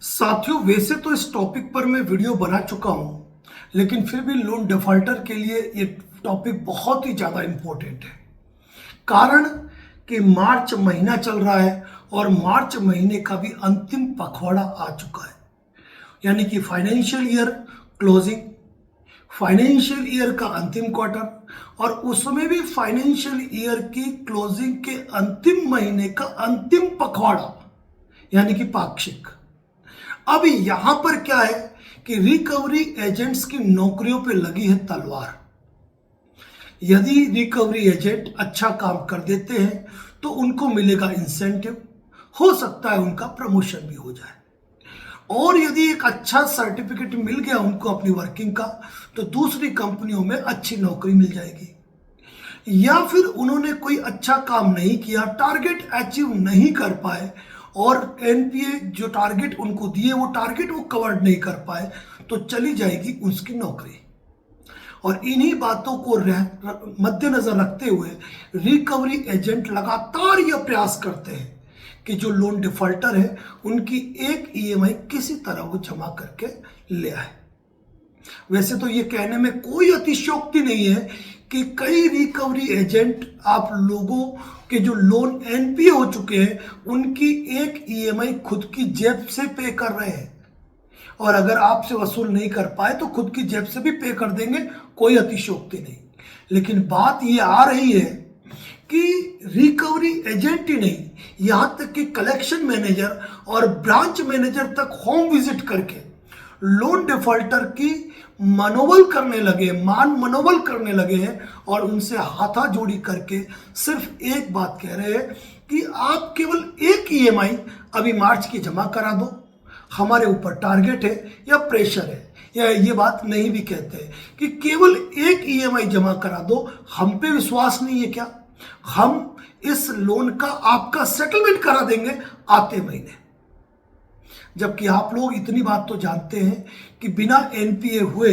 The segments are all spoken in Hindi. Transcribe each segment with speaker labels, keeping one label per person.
Speaker 1: साथियों, वैसे तो इस टॉपिक पर मैं वीडियो बना चुका हूं, लेकिन फिर भी लोन डिफॉल्टर के लिए ये टॉपिक बहुत ही ज़्यादा इम्पोर्टेंट है। कारण कि मार्च महीना चल रहा है और मार्च महीने का भी अंतिम पखवाड़ा आ चुका है, यानी कि financial year closing, financial year का अंतिम क्वार्टर और उसमें भी फाइनेंशियल ईयर की क्लोजिंग के अंतिम महीने का अंतिम पखवाड़ा, यानी कि पाक्षिक। अब यहां पर क्या है कि रिकवरी एजेंट्स की नौकरियों पे लगी है तलवार। यदि रिकवरी एजेंट अच्छा काम कर देते हैं तो उनको मिलेगा इंसेंटिव, हो सकता है उनका प्रमोशन भी हो जाए, और यदि एक अच्छा सर्टिफिकेट मिल गया उनको अपनी वर्किंग का तो दूसरी कंपनियों में अच्छी नौकरी मिल जाएगी। या फिर उन्होंने कोई अच्छा काम नहीं किया, टारगेट अचीव नहीं कर पाए और एनपीए जो टारगेट उनको दिए वो टारगेट वो कवर नहीं कर पाए तो चली जाएगी उसकी नौकरी। और इन्हीं बातों को मद्देनजर रखते हुए रिकवरी एजेंट लगातार यह प्रयास करते हैं कि जो लोन डिफॉल्टर है उनकी एक ईएमआई किसी तरह वो जमा करके ले आए। वैसे तो ये कहने में कोई अतिशयोक्ति नहीं है कि कई रिकवरी एजेंट आप लोगों के जो लोन एनपीए हो चुके हैं उनकी एक ईएमआई खुद की जेब से पे कर रहे हैं, और अगर आपसे वसूल नहीं कर पाए तो खुद की जेब से भी पे कर देंगे, कोई अतिशयोक्ति नहीं। लेकिन बात ये आ रही है कि रिकवरी एजेंट ही नहीं, यहां तक कि कलेक्शन मैनेजर और ब्रांच मैनेजर तक होम विजिट करके लोन डिफॉल्टर की मनोबल करने लगे, मान मनोबल करने लगे हैं और उनसे हाथाजोड़ी करके सिर्फ एक बात कह रहे हैं कि आप केवल एक ईएमआई अभी मार्च की जमा करा दो, हमारे ऊपर टारगेट है या प्रेशर है, या ये बात नहीं भी कहते हैं कि केवल एक ईएमआई जमा करा दो, हम पे विश्वास नहीं है क्या, हम इस लोन का आपका सेटलमेंट करा देंगे आते महीने। जबकि आप लोग इतनी बात तो जानते हैं कि बिना एनपीए हुए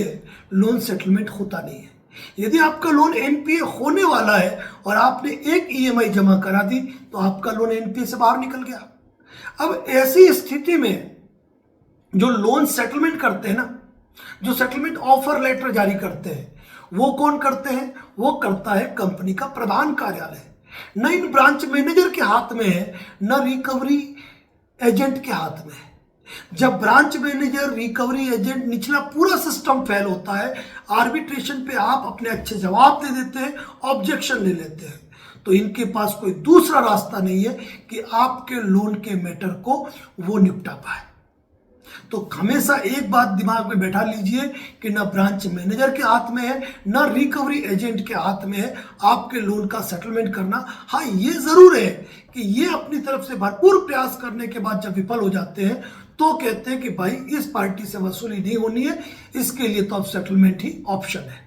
Speaker 1: लोन सेटलमेंट होता नहीं है। यदि आपका लोन एनपीए होने वाला है और आपने एक ईएमआई जमा करा दी तो आपका लोन एनपीए से बाहर निकल गया। अब ऐसी स्थिति में जो लोन सेटलमेंट करते हैं ना, जो सेटलमेंट ऑफर लेटर जारी करते हैं, वो कौन करते हैं? वो करता है कंपनी का प्रधान कार्यालय। न इन ब्रांच मैनेजर के हाथ में है, न रिकवरी एजेंट के हाथ में है। जब ब्रांच मैनेजर, रिकवरी एजेंट, निचला पूरा सिस्टम फेल होता है, आर्बिट्रेशन पे आप अपने अच्छे जवाब दे देते हैं, ऑब्जेक्शन ले लेते हैं, तो इनके पास कोई दूसरा रास्ता नहीं है कि आपके लोन के मैटर को वो निपटा पाए। तो हमेशा एक बात दिमाग में बैठा लीजिए कि न ब्रांच मैनेजर के हाथ में है, न रिकवरी एजेंट के हाथ में है आपके लोन का सेटलमेंट करना। हाँ, ये जरूर है कि ये अपनी तरफ से भरपूर प्रयास करने के बाद जब विफल हो जाते हैं तो कहते हैं कि भाई इस पार्टी से वसूली नहीं होनी है, इसके लिए तो अब सेटलमेंट ही ऑप्शन है।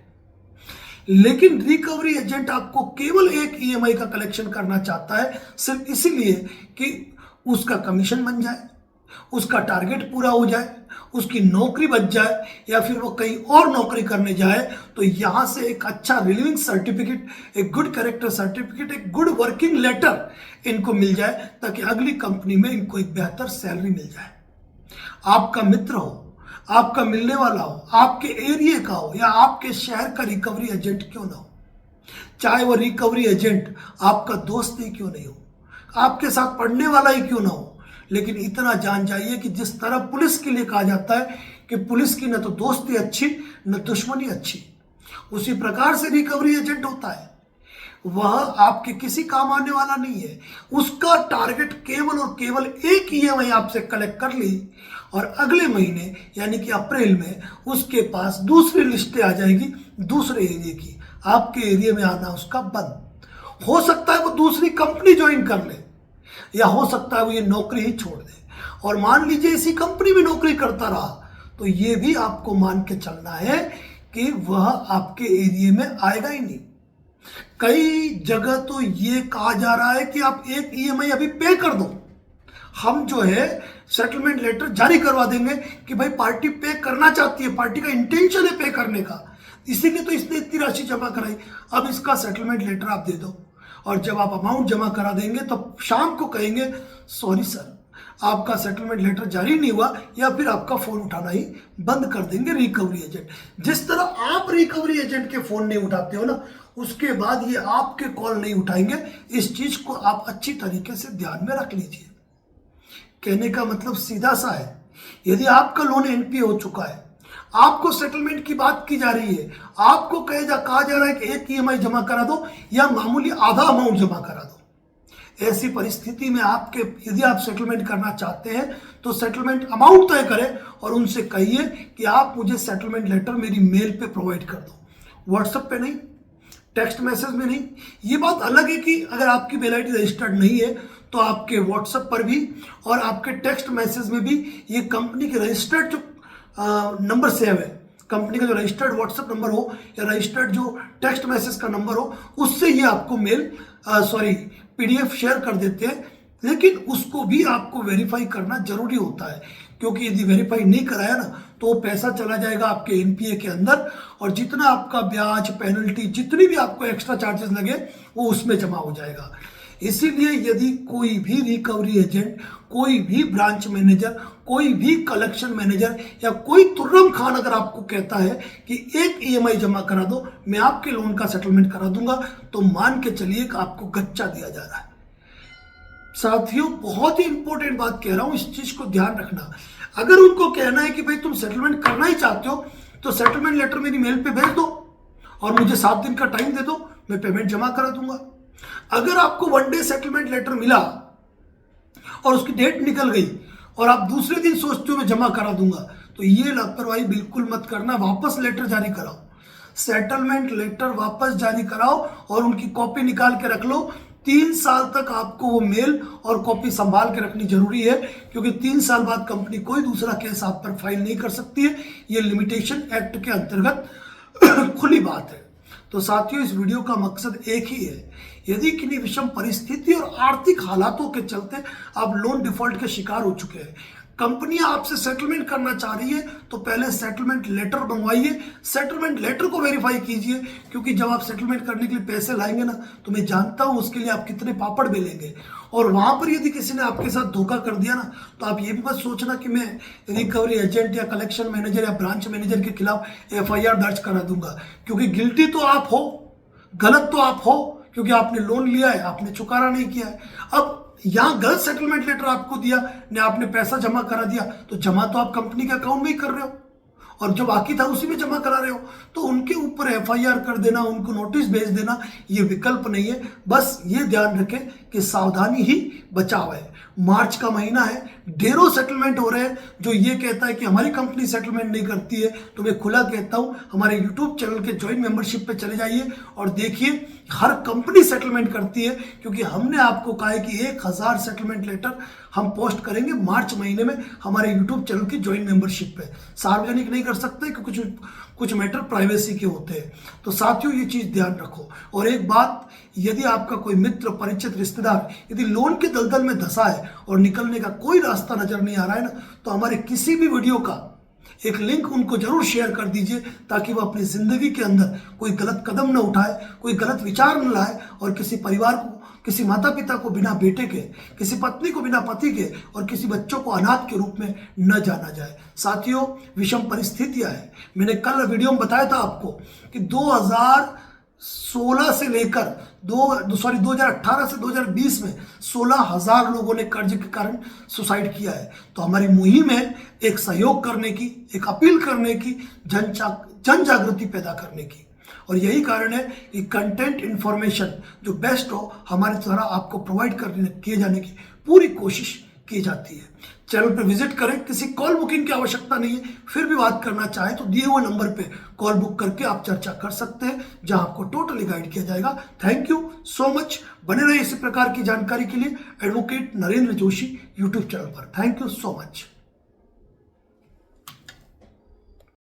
Speaker 1: लेकिन रिकवरी एजेंट आपको केवल एक ईएमआई का कलेक्शन करना चाहता है, सिर्फ इसलिए कि उसका कमीशन बन जाए, उसका टारगेट पूरा हो जाए, उसकी नौकरी बच जाए, या फिर वो कहीं और नौकरी करने जाए तो यहां से एक अच्छा रिलीविंग सर्टिफिकेट, एक गुड कैरेक्टर सर्टिफिकेट, एक गुड वर्किंग लेटर इनको मिल जाए ताकि अगली कंपनी में इनको एक बेहतर सैलरी मिल जाए। आपका मित्र हो, आपका मिलने वाला हो, आपके एरिया का हो या आपके शहर का रिकवरी एजेंट क्यों ना हो, चाहे वो रिकवरी एजेंट आपका दोस्त ही क्यों नहीं हो, आपके साथ पढ़ने वाला ही क्यों ना हो, लेकिन इतना जान जाइए कि जिस तरह पुलिस के लिए कहा जाता है कि पुलिस की न तो दोस्ती अच्छी न दुश्मनी अच्छी, उसी प्रकार से रिकवरी एजेंट होता है। वह आपके किसी काम आने वाला नहीं है, उसका टारगेट केवल और केवल एक ईएमआई आपसे कलेक्ट कर ली और अगले महीने यानी कि अप्रैल में उसके पास दूसरी लिस्टें आ जाएगी दूसरे एरिया की, आपके एरिया में आना उसका बंद। हो सकता है वो दूसरी कंपनी ज्वाइन कर ले, या हो सकता है वो ये नौकरी ही छोड़ दे, और मान लीजिए इसी कंपनी में नौकरी करता रहा तो ये भी आपको मान के चलना है कि वह आपके एरिया में आएगा ही नहीं। कई जगह तो ये कहा जा रहा है कि आप एक ईएमआई अभी पे कर दो, हम जो है सेटलमेंट लेटर जारी करवा देंगे कि भाई पार्टी पे करना चाहती है, पार्टी का इंटेंशन है पे करने का, इसीलिए तो इसने इतनी राशि जमा कराई, अब इसका सेटलमेंट लेटर आप दे दो। और जब आप अमाउंट जमा करा देंगे तो शाम को कहेंगे सॉरी सर, आपका सेटलमेंट लेटर जारी नहीं हुआ या फिर आपका फोन उठाना ही बंद कर देंगे रिकवरी एजेंट। जिस तरह आप रिकवरी एजेंट के फोन नहीं उठाते हो ना, उसके बाद ये आपके कॉल नहीं उठाएंगे। इस चीज को आप अच्छी तरीके से ध्यान में रख लीजिए। कहने का मतलब सीधा सा है, यदि आपका लोन एनपीए हो चुका है, आपको सेटलमेंट की बात की जा रही है, आपको कहा जा रहा है कि एक ईएमआई जमा करा दो या मामूली आधा अमाउंट जमा करा दो, ऐसी परिस्थिति में यदि आप सेटलमेंट करना चाहते हैं तो सेटलमेंट अमाउंट तय करें और उनसे कहिए कि आप मुझे सेटलमेंट लेटर मेरी मेल पे प्रोवाइड कर दो, व्हाट्सएप पे नहीं, टेक्स्ट मैसेज में नहीं। ये बात अलग है कि अगर आपकी मेल आईडी रजिस्टर्ड नहीं है तो आपके व्हाट्सएप पर भी और आपके टेक्स्ट मैसेज में भी ये कंपनी के रजिस्टर्ड जो नंबर सेव है, कंपनी का जो रजिस्टर्ड व्हाट्सएप नंबर हो या रजिस्टर्ड जो टेक्स्ट मैसेज का नंबर हो, उससे ही आपको पीडीएफ शेयर कर देते हैं। लेकिन उसको भी आपको वेरीफाई करना जरूरी होता है, क्योंकि यदि वेरीफाई नहीं कराया ना तो पैसा चला जाएगा आपके एनपीए के अंदर और जितना आपका ब्याज, पेनल्टी, जितनी भी आपको एक्स्ट्रा चार्जेस लगे वो उसमें जमा हो जाएगा। इसीलिए यदि कोई भी रिकवरी एजेंट, कोई भी ब्रांच मैनेजर, कोई भी कलेक्शन मैनेजर या कोई तुर्रम खान अगर आपको कहता है कि एक ईएमआई जमा करा दो, मैं आपके लोन का सेटलमेंट करा दूंगा, तो मान के चलिए कि आपको गच्चा दिया जा रहा है। साथियों, बहुत ही इंपॉर्टेंट बात कह रहा हूं, इस चीज को ध्यान रखना। अगर उनको कहना है कि भाई तुम सेटलमेंट करना ही चाहते हो तो सेटलमेंट लेटर मेरी मेल पे भेज दो और मुझे 7 दिन का टाइम दे दो, मैं पेमेंट जमा करा दूंगा। अगर आपको 1 डे सेटलमेंट लेटर मिला और उसकी डेट निकल गई और आप दूसरे दिन सोचते हो मैं जमा करा दूंगा, तो ये लापरवाही बिल्कुल मत करना। वापस लेटर जारी कराओ, सेटलमेंट लेटर वापस जारी कराओ और उनकी कॉपी निकाल के रख लो। 3 साल तक आपको वो मेल और कॉपी संभाल के रखनी जरूरी है, क्योंकि 3 साल बाद कंपनी कोई दूसरा केस आप पर फाइल नहीं कर सकती है। ये लिमिटेशन एक्ट के अंतर्गत खुली बात है। तो साथियों, इस वीडियो का मकसद एक ही है, यदि किन्हीं विषम परिस्थिति और आर्थिक हालातों के चलते आप लोन डिफॉल्ट के शिकार हो चुके हैं, कंपनी आपसे सेटलमेंट करना चाह रही है, तो पहले सेटलमेंट लेटर मंगवाइए, सेटलमेंट लेटर को वेरीफाई कीजिए, क्योंकि जब आप सेटलमेंट करने के लिए पैसे लाएंगे ना, तो मैं जानता हूं उसके लिए आप कितने पापड़ बेलेंगे। और वहां पर यदि किसी ने आपके साथ धोखा कर दिया ना, तो आप ये भी मत सोचना कि मैं रिकवरी एजेंट या कलेक्शन मैनेजर या ब्रांच मैनेजर के खिलाफ एफआईआर दर्ज करा दूंगा, क्योंकि गिल्टी तो आप हो, गलत तो आप हो, क्योंकि आपने लोन लिया है, आपने चुकाना नहीं किया है। अब यहां गलत सेटलमेंट लेटर आपको दिया ने, आपने पैसा जमा करा दिया, तो जमा तो आप कंपनी के अकाउंट में ही कर रहे हो और जो बाकी था उसी में जमा करा रहे हो, तो उनके ऊपर एफआईआर कर देना, उनको नोटिस भेज देना, ये विकल्प नहीं है। बस ये ध्यान रखें कि सावधानी ही बचाव है। मार्च का महीना है, ढेरों सेटलमेंट हो रहे हैं। जो ये कहता है कि हमारी कंपनी सेटलमेंट नहीं करती है, तो मैं खुला कहता हूं हमारे यूट्यूब चैनल के ज्वाइन मेंबरशिप पे चले जाइए और देखिए, हर कंपनी सेटलमेंट करती है, क्योंकि हमने आपको कहा है कि 1000 सेटलमेंट लेटर हम पोस्ट करेंगे मार्च महीने में हमारे यूट्यूब चैनल की ज्वाइन मेंबरशिप पे। सार्वजनिक नहीं कर सकते क्योंकि कुछ मैटर प्राइवेसी के होते हैं। तो साथियों, ये चीज ध्यान रखो। और एक बात, यदि आपका कोई मित्र, परिचित, रिश्तेदार यदि लोन के दलदल में धंसा है और निकलने का कोई रास्ता नजर नहीं आ रहा है ना, तो हमारे किसी भी वीडियो का एक लिंक उनको जरूर शेयर कर दीजिए, ताकि वो अपनी जिंदगी के अंदर कोई गलत कदम न उठाए, कोई गलत विचार न लाए और किसी परिवार को, किसी माता पिता को बिना बेटे के, किसी पत्नी को बिना पति के और किसी बच्चों को अनाथ के रूप में न जाना जाए। साथियों, विषम परिस्थितियां हैं। मैंने कल वीडियो में बताया था आपको कि 2016 से लेकर 2018 से 2020 में 16,000 लोगों ने कर्ज के कारण सुसाइड किया है। तो हमारी मुहिम है एक सहयोग करने की, एक अपील करने की, जन जागृति पैदा करने की। और यही कारण है कि कंटेंट इंफॉर्मेशन जो बेस्ट हो हमारे द्वारा आपको प्रोवाइड किए जाने की पूरी कोशिश की जाती है। चैनल पर विजिट करें, किसी कॉल बुकिंग की आवश्यकता नहीं है। फिर भी बात करना चाहे तो दिए हुए नंबर पे कॉल बुक करके आप चर्चा कर सकते हैं, जहां आपको टोटली गाइड किया जाएगा। Thank you so much. बने रहिए इसी प्रकार की जानकारी के लिए advocate Narendra Joshi YouTube channel पर। Thank you so much.